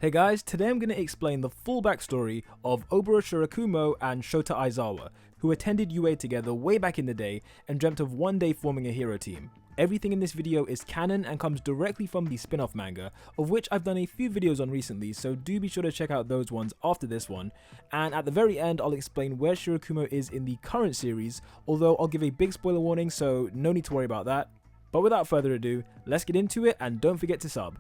Hey guys, today I'm going to explain the full backstory of Oboro Shirakumo and Shota Aizawa, who attended UA together way back in the day and dreamt of one day forming a hero team. Everything in this video is canon and comes directly from the spin-off manga, of which I've done a few videos on recently, so do be sure to check out those ones after this one. And at the very end, I'll explain where Shirakumo is in the current series, although I'll give a big spoiler warning, so no need to worry about that. But without further ado, let's get into it and don't forget to sub.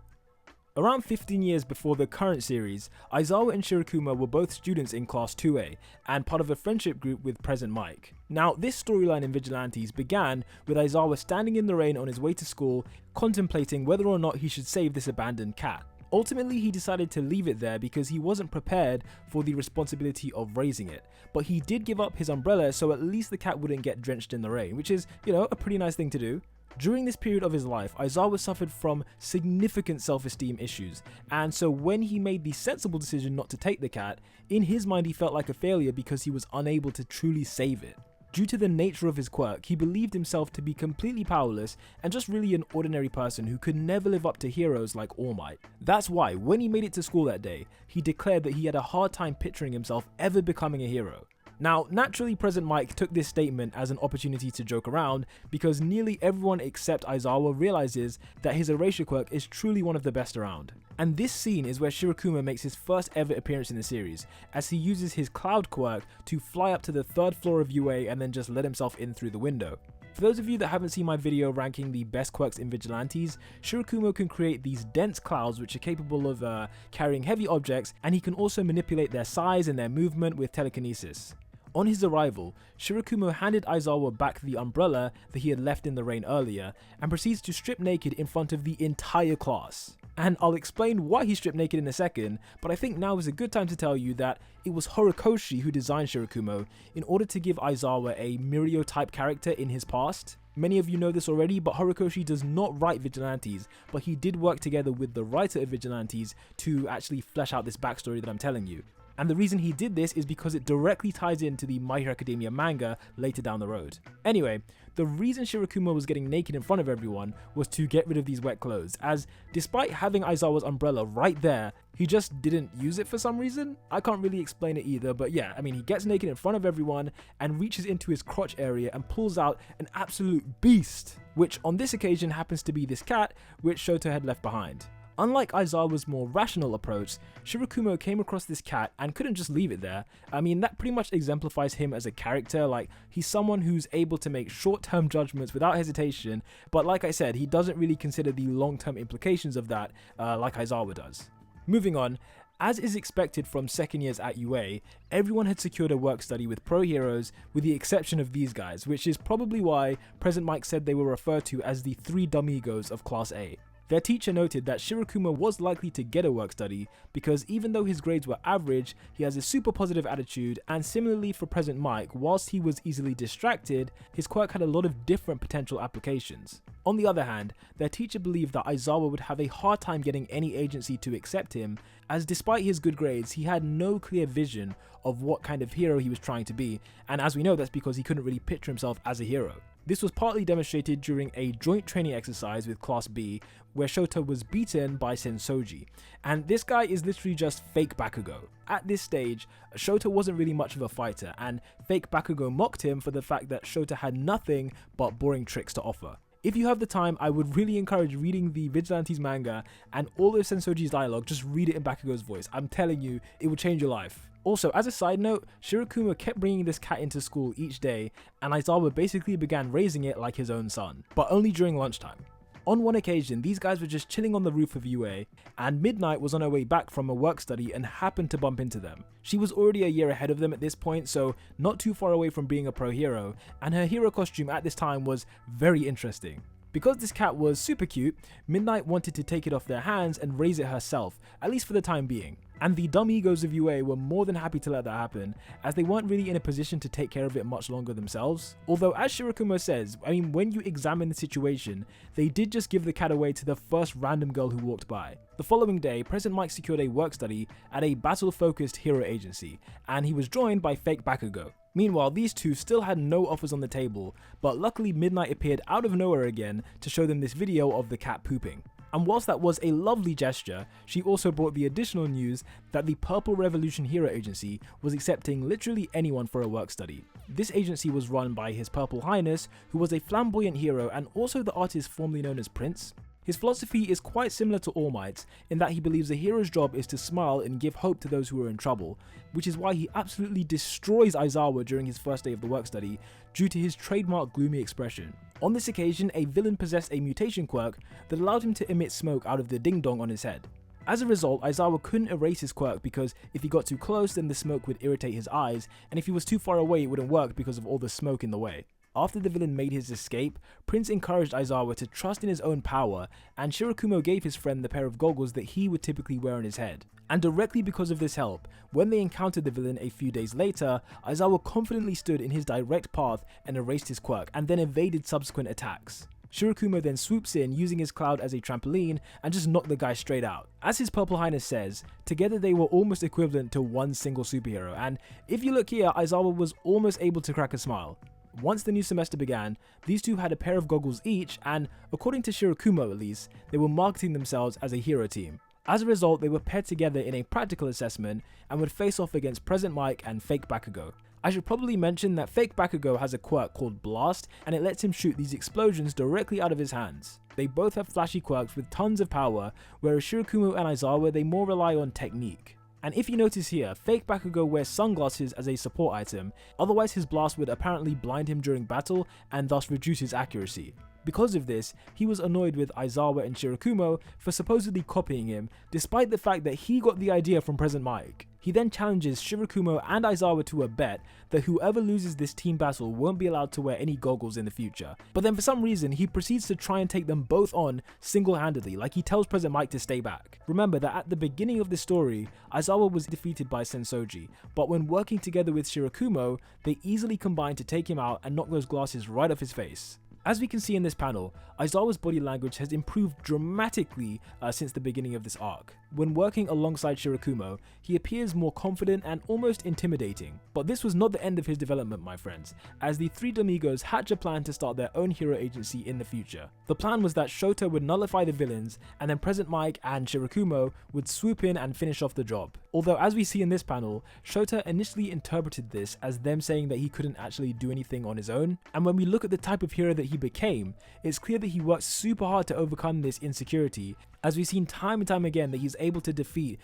Around 15 years before the current series, Aizawa and Shirakumo were both students in Class 2A and part of a friendship group with present Mic. Now, this storyline in Vigilantes began with Aizawa standing in the rain on his way to school, contemplating whether or not he should save this abandoned cat. Ultimately, he decided to leave it there because he wasn't prepared for the responsibility of raising it, but he did give up his umbrella so at least the cat wouldn't get drenched in the rain, which is, a pretty nice thing to do. During this period of his life, Aizawa suffered from significant self-esteem issues, and so when he made the sensible decision not to take the cat, in his mind he felt like a failure because he was unable to truly save it. Due to the nature of his quirk, he believed himself to be completely powerless and just really an ordinary person who could never live up to heroes like All Might. That's why, when he made it to school that day, he declared that he had a hard time picturing himself ever becoming a hero. Now, naturally, present Mic took this statement as an opportunity to joke around because nearly everyone except Aizawa realizes that his erasure quirk is truly one of the best around. And this scene is where Shirakumo makes his first ever appearance in the series, as he uses his cloud quirk to fly up to the 3rd floor of UA and then just let himself in through the window. For those of you that haven't seen my video ranking the best quirks in Vigilantes, Shirakumo can create these dense clouds which are capable of carrying heavy objects, and he can also manipulate their size and their movement with telekinesis. On his arrival, Shirakumo handed Aizawa back the umbrella that he had left in the rain earlier and proceeds to strip naked in front of the entire class. And I'll explain why he stripped naked in a second, but I think now is a good time to tell you that it was Horikoshi who designed Shirakumo in order to give Aizawa a Mirio type character in his past. Many of you know this already, but Horikoshi does not write Vigilantes, but he did work together with the writer of Vigilantes to actually flesh out this backstory that I'm telling you. And the reason he did this is because it directly ties into the My Hero Academia manga later down the road. Anyway, the reason Shirakumo was getting naked in front of everyone was to get rid of these wet clothes, as despite having Aizawa's umbrella right there, he just didn't use it for some reason. I can't really explain it either, but yeah, he gets naked in front of everyone and reaches into his crotch area and pulls out an absolute beast, which on this occasion happens to be this cat, which Shota had left behind. Unlike Aizawa's more rational approach, Shirakumo came across this cat and couldn't just leave it there. That pretty much exemplifies him as a character. Like, he's someone who's able to make short-term judgments without hesitation, but like I said, he doesn't really consider the long-term implications of that like Aizawa does. Moving on, as is expected from second years at UA, everyone had secured a work study with pro heroes with the exception of these guys, which is probably why present Mic said they were referred to as the 3 dummygos of Class A. Their teacher noted that Shirakumo was likely to get a work study because even though his grades were average, he has a super positive attitude, and similarly for present Mic, whilst he was easily distracted, his quirk had a lot of different potential applications. On the other hand, their teacher believed that Aizawa would have a hard time getting any agency to accept him, as despite his good grades, he had no clear vision of what kind of hero he was trying to be, and as we know, that's because he couldn't really picture himself as a hero. This was partly demonstrated during a joint training exercise with Class B, where Shota was beaten by Sensoji, and this guy is literally just fake Bakugo. At this stage, Shota wasn't really much of a fighter, and fake Bakugo mocked him for the fact that Shota had nothing but boring tricks to offer. If you have the time, I would really encourage reading the Vigilantes manga and all of Sensoji's dialogue, just read it in Bakugo's voice. I'm telling you, it will change your life. Also, as a side note, Shirakumo kept bringing this cat into school each day, and Aizawa basically began raising it like his own son, but only during lunchtime. On one occasion, these guys were just chilling on the roof of UA, and Midnight was on her way back from a work study and happened to bump into them. She was already a year ahead of them at this point, so not too far away from being a pro hero, and her hero costume at this time was very interesting. Because this cat was super cute, Midnight wanted to take it off their hands and raise it herself, at least for the time being. And the dumb egos of UA were more than happy to let that happen, as they weren't really in a position to take care of it much longer themselves. Although, as Shirakumo says, when you examine the situation, they did just give the cat away to the first random girl who walked by. The following day, present Mic secured a work study at a battle-focused hero agency, and he was joined by fake Bakugo. Meanwhile, these two still had no offers on the table, but luckily Midnight appeared out of nowhere again to show them this video of the cat pooping. And whilst that was a lovely gesture, she also brought the additional news that the Purple Revolution Hero Agency was accepting literally anyone for a work study. This agency was run by His Purple Highness, who was a flamboyant hero and also the artist formerly known as Prince. His philosophy is quite similar to All Might's in that he believes a hero's job is to smile and give hope to those who are in trouble, which is why he absolutely destroys Aizawa during his first day of the work study due to his trademark gloomy expression. On this occasion, a villain possessed a mutation quirk that allowed him to emit smoke out of the ding-dong on his head. As a result, Aizawa couldn't erase his quirk because if he got too close then the smoke would irritate his eyes, and if he was too far away it wouldn't work because of all the smoke in the way. After the villain made his escape, Prince encouraged Aizawa to trust in his own power, and Shirakumo gave his friend the pair of goggles that he would typically wear on his head. And directly because of this help, when they encountered the villain a few days later, Aizawa confidently stood in his direct path and erased his quirk, and then evaded subsequent attacks. Shirakumo then swoops in using his cloud as a trampoline and just knocked the guy straight out. As His Purple Highness says, together they were almost equivalent to one single superhero, and if you look here, Aizawa was almost able to crack a smile. Once the new semester began, these two had a pair of goggles each and, according to Shirakumo at least, they were marketing themselves as a hero team. As a result, they were paired together in a practical assessment and would face off against Present Mic and Fake Bakugo. I should probably mention that Fake Bakugo has a quirk called Blast and it lets him shoot these explosions directly out of his hands. They both have flashy quirks with tons of power, whereas Shirakumo and Aizawa they more rely on technique. And if you notice here, Fake Bakugo wears sunglasses as a support item, otherwise his blast would apparently blind him during battle and thus reduce his accuracy. Because of this, he was annoyed with Aizawa and Shirakumo for supposedly copying him, despite the fact that he got the idea from Present Mic. He then challenges Shirakumo and Aizawa to a bet that whoever loses this team battle won't be allowed to wear any goggles in the future. But then for some reason, he proceeds to try and take them both on single-handedly, like he tells Present Mic to stay back. Remember that at the beginning of the story, Aizawa was defeated by Sensoji, but when working together with Shirakumo, they easily combined to take him out and knock those glasses right off his face. As we can see in this panel, Aizawa's body language has improved dramatically since the beginning of this arc. When working alongside Shirakumo, he appears more confident and almost intimidating. But this was not the end of his development, my friends, as the three Domigos hatch a plan to start their own hero agency in the future. The plan was that Shota would nullify the villains, and then Present Mic and Shirakumo would swoop in and finish off the job. Although as we see in this panel, Shota initially interpreted this as them saying that he couldn't actually do anything on his own, and when we look at the type of hero that he became, it's clear that he worked super hard to overcome this insecurity, as we've seen time and time again that he's able to defeat,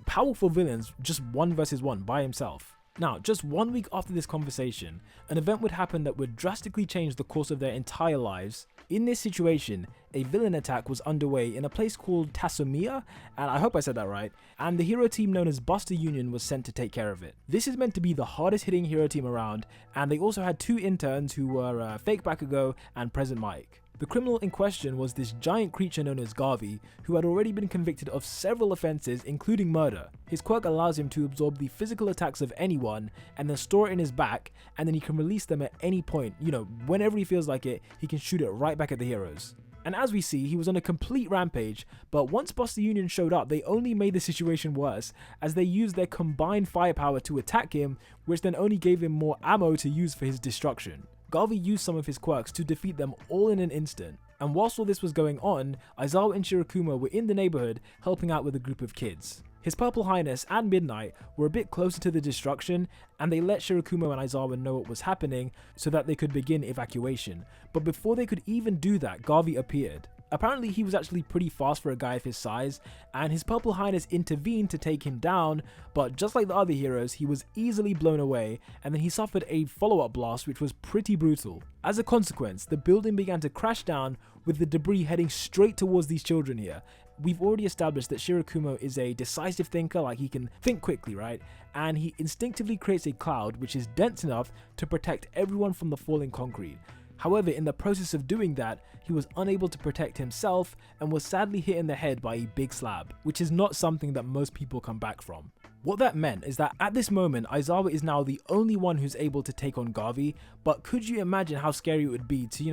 powerful villains just 1 versus 1 by himself. Now, just 1 week after this conversation, an event would happen that would drastically change the course of their entire lives. In this situation, a villain attack was underway in a place called Tasumia, and I hope I said that right, and the hero team known as Buster Union was sent to take care of it. This is meant to be the hardest hitting hero team around, and they also had 2 interns who were Fake Bakugo and Present Mic. The criminal in question was this giant creature known as Garvey, who had already been convicted of several offences including murder. His quirk allows him to absorb the physical attacks of anyone and then store it in his back, and then he can release them at any point. Whenever he feels like it, he can shoot it right back at the heroes. And as we see, he was on a complete rampage, but once Buster Union showed up, they only made the situation worse, as they used their combined firepower to attack him, which then only gave him more ammo to use for his destruction. Garvey used some of his quirks to defeat them all in an instant, and whilst all this was going on, Aizawa and Shirakumo were in the neighbourhood helping out with a group of kids. His Purple Highness and Midnight were a bit closer to the destruction, and they let Shirakumo and Aizawa know what was happening so that they could begin evacuation, but before they could even do that, Garvey appeared. Apparently he was actually pretty fast for a guy of his size, and his Purple Highness intervened to take him down, but just like the other heroes, he was easily blown away, and then he suffered a follow-up blast which was pretty brutal. As a consequence, the building began to crash down, with the debris heading straight towards these children here. We've already established that Shirakumo is a decisive thinker, like he can think quickly, right? And he instinctively creates a cloud which is dense enough to protect everyone from the falling concrete. However, in the process of doing that, he was unable to protect himself and was sadly hit in the head by a big slab, which is not something that most people come back from. What that meant is that at this moment, Aizawa is now the only one who's able to take on Garvey, but could you imagine how scary it would be to,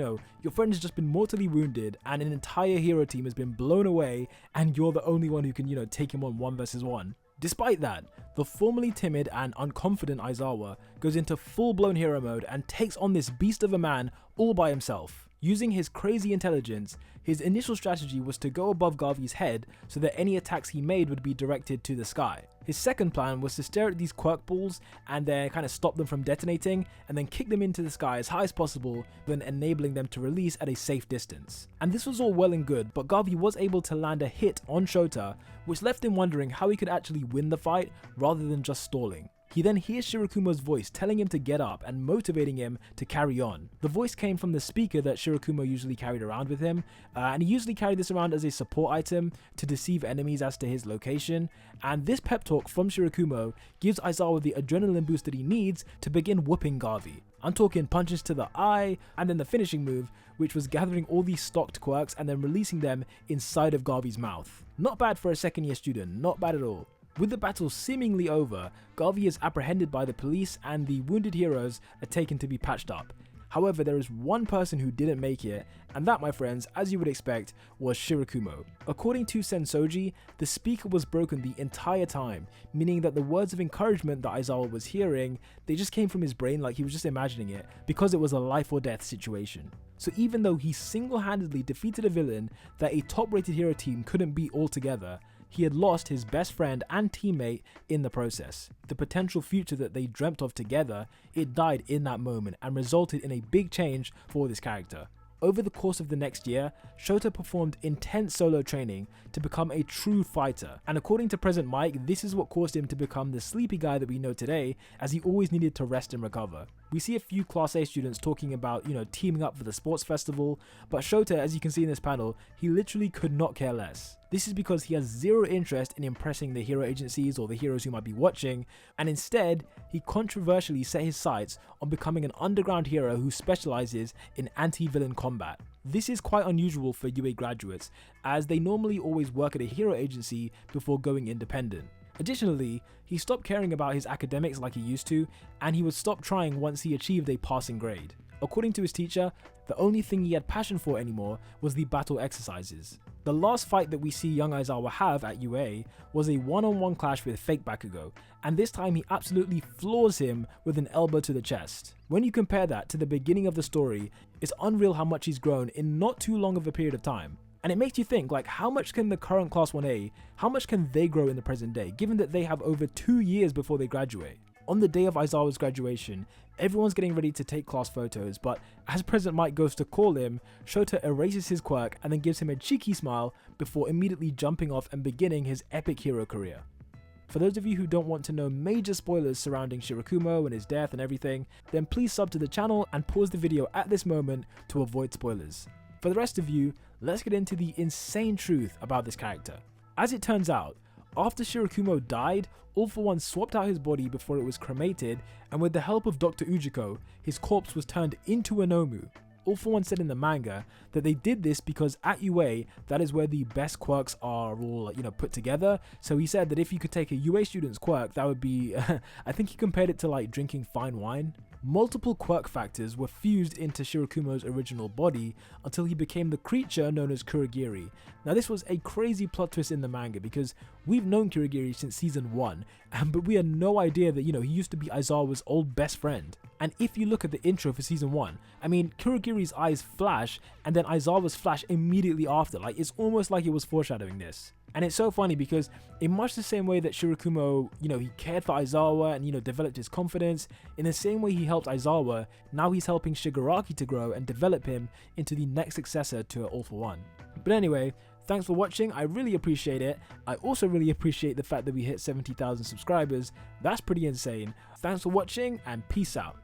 your friend has just been mortally wounded and an entire hero team has been blown away and you're the only one who can, take him on 1 versus 1. Despite that, the formerly timid and unconfident Aizawa goes into full-blown hero mode and takes on this beast of a man all by himself. Using his crazy intelligence, his initial strategy was to go above Garvey's head so that any attacks he made would be directed to the sky. His second plan was to stare at these Quirk balls and then kind of stop them from detonating and then kick them into the sky as high as possible, then enabling them to release at a safe distance. And this was all well and good, but Garvey was able to land a hit on Shota, which left him wondering how he could actually win the fight rather than just stalling. He then hears Shirakumo's voice telling him to get up and motivating him to carry on. The voice came from the speaker that Shirakumo usually carried around with him, and he usually carried this around as a support item to deceive enemies as to his location, and this pep talk from Shirakumo gives Aizawa the adrenaline boost that he needs to begin whooping Garvey. I'm talking punches to the eye, and then the finishing move, which was gathering all these stocked quirks and then releasing them inside of Garvey's mouth. Not bad for a second year student, not bad at all. With the battle seemingly over, Garvey is apprehended by the police and the wounded heroes are taken to be patched up. However, there is one person who didn't make it, and that, my friends, as you would expect, was Shirakumo. According to Sensoji, the speaker was broken the entire time, meaning that the words of encouragement that Aizawa was hearing, they just came from his brain like he was just imagining it, because it was a life or death situation. So even though he single-handedly defeated a villain that a top-rated hero team couldn't beat altogether, he had lost his best friend and teammate in the process. The potential future that they dreamt of together, it died in that moment and resulted in a big change for this character. Over the course of the next year, Shota performed intense solo training to become a true fighter, and according to Present Mike, this is what caused him to become the sleepy guy that we know today, as he always needed to rest and recover. We see a few Class A students talking about, teaming up for the sports festival, but Shota, as you can see in this panel, he literally could not care less. This is because he has zero interest in impressing the hero agencies or the heroes who might be watching, and instead, he controversially set his sights on becoming an underground hero who specializes in anti-villain combat. This is quite unusual for UA graduates, as they normally always work at a hero agency before going independent. Additionally, he stopped caring about his academics like he used to, and he would stop trying once he achieved a passing grade. According to his teacher, the only thing he had passion for anymore was the battle exercises. The last fight that we see young Aizawa have at UA was a one-on-one clash with fake Bakugo, and this time he absolutely floors him with an elbow to the chest. When you compare that to the beginning of the story, it's unreal how much he's grown in not too long of a period of time. And it makes you think, like, how much can the current Class 1A, how much can they grow in the present day, given that they have over 2 years before they graduate? On the day of Aizawa's graduation, everyone's getting ready to take class photos, but as President Mike goes to call him, Shota erases his quirk and then gives him a cheeky smile before immediately jumping off and beginning his epic hero career. For those of you who don't want to know major spoilers surrounding Shirakumo and his death and everything, then please sub to the channel and pause the video at this moment to avoid spoilers. For the rest of you, let's get into the insane truth about this character. As it turns out, after Shirakumo died, All For One swapped out his body before it was cremated, and with the help of Dr. Ujiko, his corpse was turned into a Nomu. All For One said in the manga that they did this because at UA, that is where the best quirks are all, put together. So he said that if you could take a UA student's quirk, that would be, I think he compared it to like drinking fine wine. Multiple quirk factors were fused into Shirakumo's original body until he became the creature known as Kurogiri. Now this was a crazy plot twist in the manga because we've known Kurogiri since season 1, but we had no idea that, he used to be Aizawa's old best friend. And if you look at the intro for season 1, I mean, Kurogiri's eyes flash and then Aizawa's flash immediately after, like it's almost like it was foreshadowing this. And it's so funny because in much the same way that Shirakumo, he cared for Aizawa and, developed his confidence, in the same way he helped Aizawa, now he's helping Shigaraki to grow and develop him into the next successor to All For One. But anyway, thanks for watching, I really appreciate it. I also really appreciate the fact that we hit 70,000 subscribers, that's pretty insane. Thanks for watching and peace out.